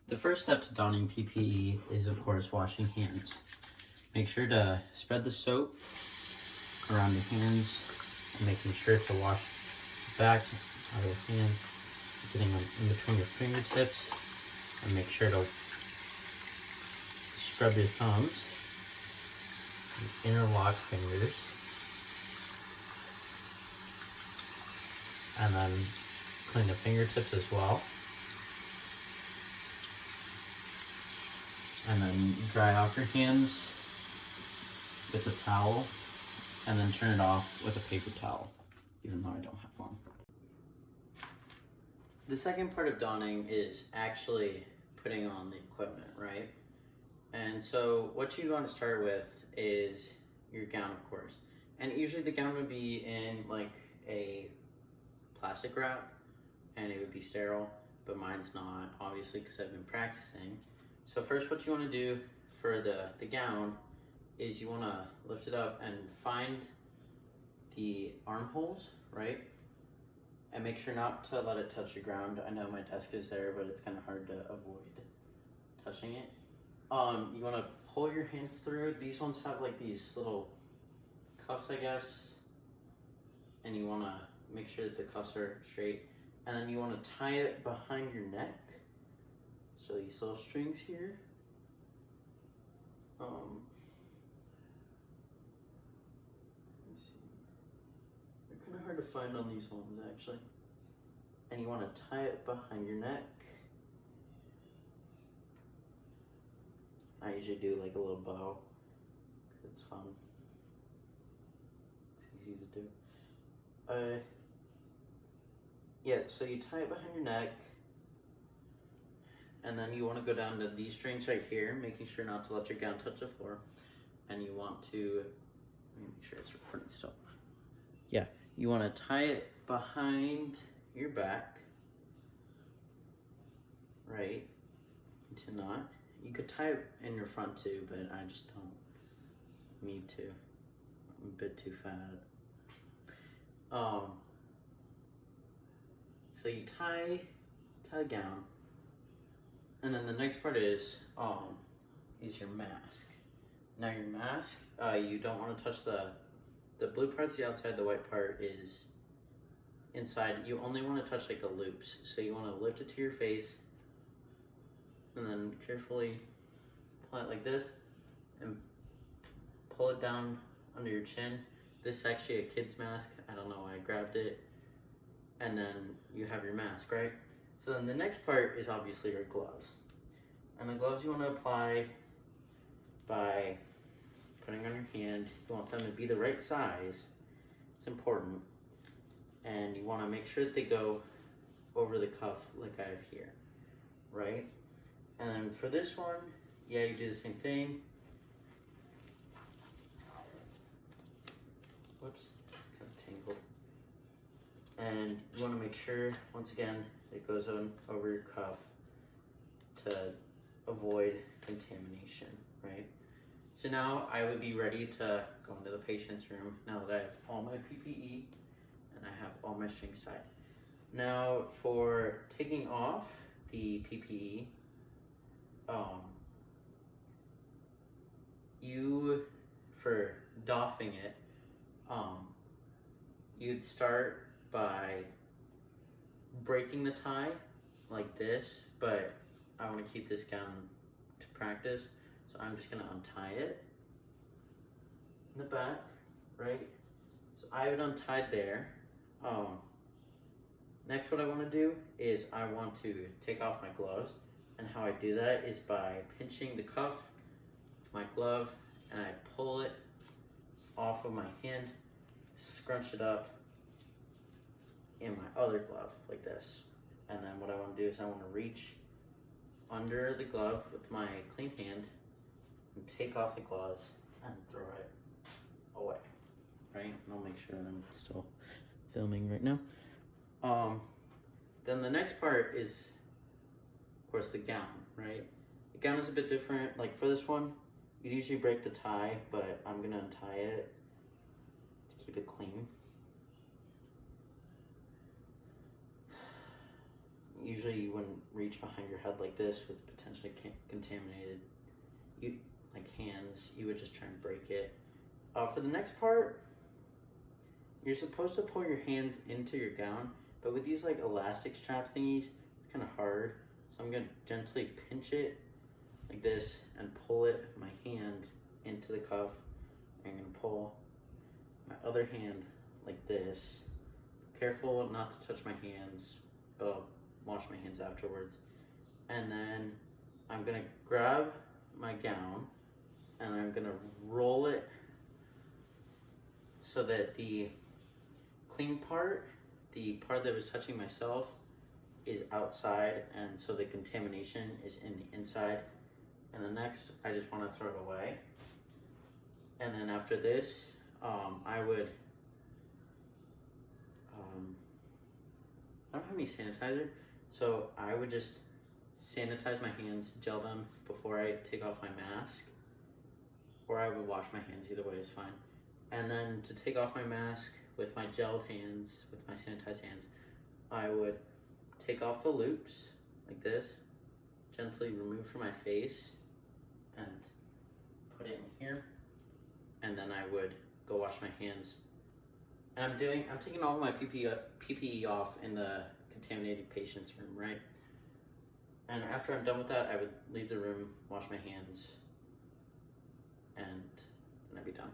The first step to donning PPE is, of course, washing hands. Make sure to spread the soap around your hands and making sure to wash the back of your hands, getting them in between your fingertips, and make sure to scrub your thumbs, interlock fingers, and then clean the fingertips as well. And then dry off your hands with a towel, and then turn it off with a paper towel, even though I don't have one. The second part of donning is actually putting on the equipment, right? And so what you want to start with is your gown, of course. And usually the gown would be in like a plastic wrap, and it would be sterile, but mine's not, obviously, because I've been practicing. So first, what you want to do for the gown is you want to lift it up and find the armholes, right? And make sure not to let it touch the ground. I know my desk is there, but it's kind of hard to avoid touching it. You want to pull your hands through. These ones have like these little cuffs, I guess. And you want to make sure that the cuffs are straight. And then you want to tie it behind your neck. So these little strings here. Let me see. They're kind of hard to find on these ones, actually. And you want to tie it behind your neck. I usually do like a little bow. It's fun. It's easy to do. Yeah, so you tie it behind your neck. And then you want to go down to these strings right here, making sure not to let your gown touch the floor. And you want to, let me make sure it's recording still. Yeah, you want to tie it behind your back, right, into knot. You could tie it in your front too, but I just don't need to. I'm a bit too fat. So you tie the gown. And then the next part is your mask. Now your mask, you don't want to touch the blue part's the outside, the white part is inside. You only want to touch like the loops. So you want to lift it to your face and then carefully pull it like this and pull it down under your chin. This is actually a kid's mask. I don't know why I grabbed it. And then you have your mask, right? So then the next part is obviously your gloves. And the gloves you want to apply by putting on your hand. You want them to be the right size. It's important. And you want to make sure that they go over the cuff like I have here, right? And then for this one, yeah, you do the same thing. Whoops, it's kind of tangled. And you want to make sure, once again, it goes on over your cuff to avoid contamination, right? So now I would be ready to go into the patient's room now that I have all my PPE and I have all my strings tied. Now for taking off the PPE, for doffing it, you'd start by breaking the tie like this, but I want to keep this gown to practice, so I'm just going to untie it in the back, right? So I have it untied there. Next, what I want to do is I want to take off my gloves, and how I do that is by pinching the cuff of my glove, and I pull it off of my hand, scrunch it up in my other glove like this. And then what I want to do is I want to reach under the glove with my clean hand and take off the gloves and throw it away, right? And I'll make sure that I'm still filming right now. Then the next part is, of course, the gown, right? The gown is a bit different. Like for this one, you'd usually break the tie, but I'm gonna untie it to keep it clean. usually you wouldn't reach behind your head like this with potentially contaminated hands. You would just try and break it. For the next part, you're supposed to pull your hands into your gown, but with these like elastic strap thingies, it's kind of hard. So I'm gonna gently pinch it like this and pull it with my hand into the cuff. I'm gonna pull my other hand like this. Careful not to touch my hands, but I'll wash my hands afterwards. And then I'm gonna grab my gown and I'm gonna roll it so that the clean part, the part that was touching myself, is outside, and so the contamination is in the inside. And the next, I just want to throw it away. And then after this, I would, I don't have any sanitizer, so I would just sanitize my hands, gel them before I take off my mask, or I would wash my hands, either way is fine. And then to take off my mask with my gelled hands, with my sanitized hands, I would take off the loops like this, gently remove from my face and put it in here. And then I would go wash my hands. And I'm taking all of my PPE off in the contaminated patient's room, right? And after I'm done with that, I would leave the room, wash my hands, and then I'd be done.